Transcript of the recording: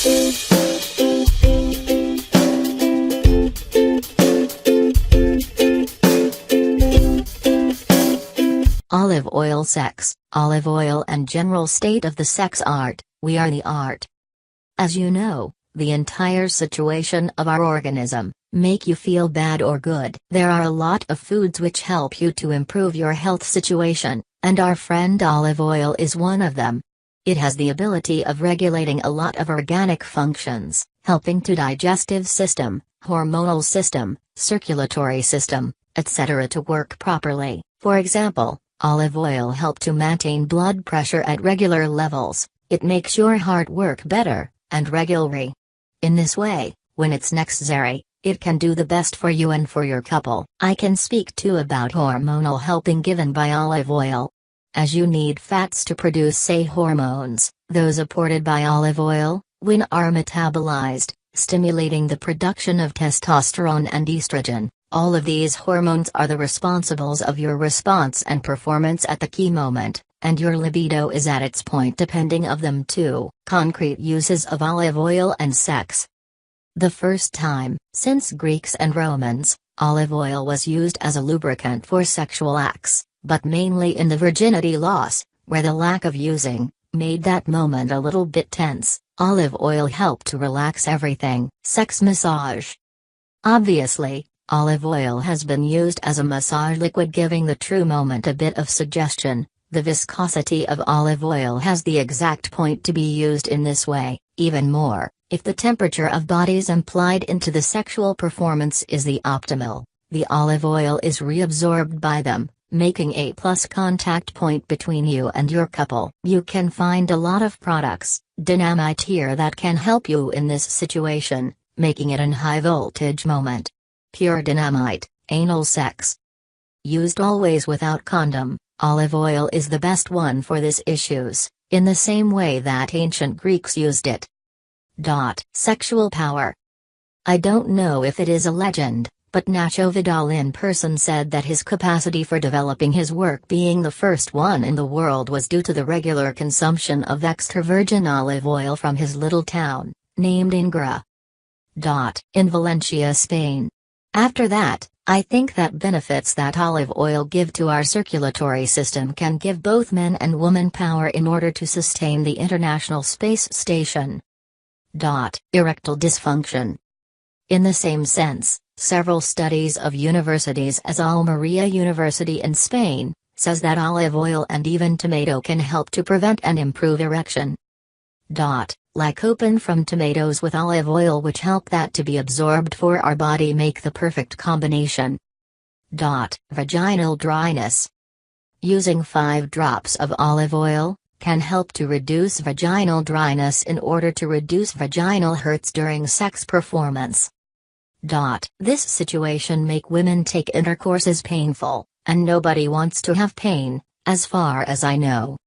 Olive oil sex. Olive oil and general state of the sex art. We are the art. As you know, the entire situation of our organism, make you feel bad or good. There are a lot of foods which help you to improve your health situation, and our friend olive oil is one of them. It has the ability of regulating a lot of organic functions, helping to digestive system, hormonal system, circulatory system, etc. to work properly. For example, olive oil help to maintain blood pressure at regular levels. It makes your heart work better, and regularly. In this way, when it's necessary, it can do the best for you and for your couple. I can speak too about hormonal helping given by olive oil. As you need fats to produce say hormones, those apported by olive oil, when are metabolized, stimulating the production of testosterone and estrogen. All of these hormones are the responsibles of your response and performance at the key moment, and your libido is at its point depending of them too. Concrete uses of olive oil and sex. The first time, since Greeks and Romans, olive oil was used as a lubricant for sexual acts, but mainly in the virginity loss, where the lack of using, made that moment a little bit tense. Olive oil helped to relax everything. Sex massage. Obviously, olive oil has been used as a massage liquid giving the true moment a bit of suggestion. The viscosity of olive oil has the exact point to be used in this way. Even more, if the temperature of bodies implied into the sexual performance is the optimal, the olive oil is reabsorbed by them, making a plus contact point between you and your couple. You can find a lot of products, dynamite here that can help you in this situation, making it an high voltage moment. Pure dynamite, anal sex. Used always without condom, olive oil is the best one for this issues, in the same way that ancient Greeks used it. Sexual power. I don't know if it is a legend, but Nacho Vidal in person said that his capacity for developing his work being the first one in the world was due to the regular consumption of extra virgin olive oil from his little town, named Ingra. In Valencia, Spain. After that, I think that benefits that olive oil give to our circulatory system can give both men and women power in order to sustain the International Space Station. Erectile dysfunction. In the same sense, several studies of universities as Almería University in Spain, says that olive oil and even tomato can help to prevent and improve erection. Lycopene from tomatoes with olive oil which help that to be absorbed for our body make the perfect combination. Vaginal dryness. Using 5 drops of olive oil can help to reduce vaginal dryness in order to reduce vaginal hurts during sex performance. This situation make women take intercourse as painful, and nobody wants to have pain, as far as I know.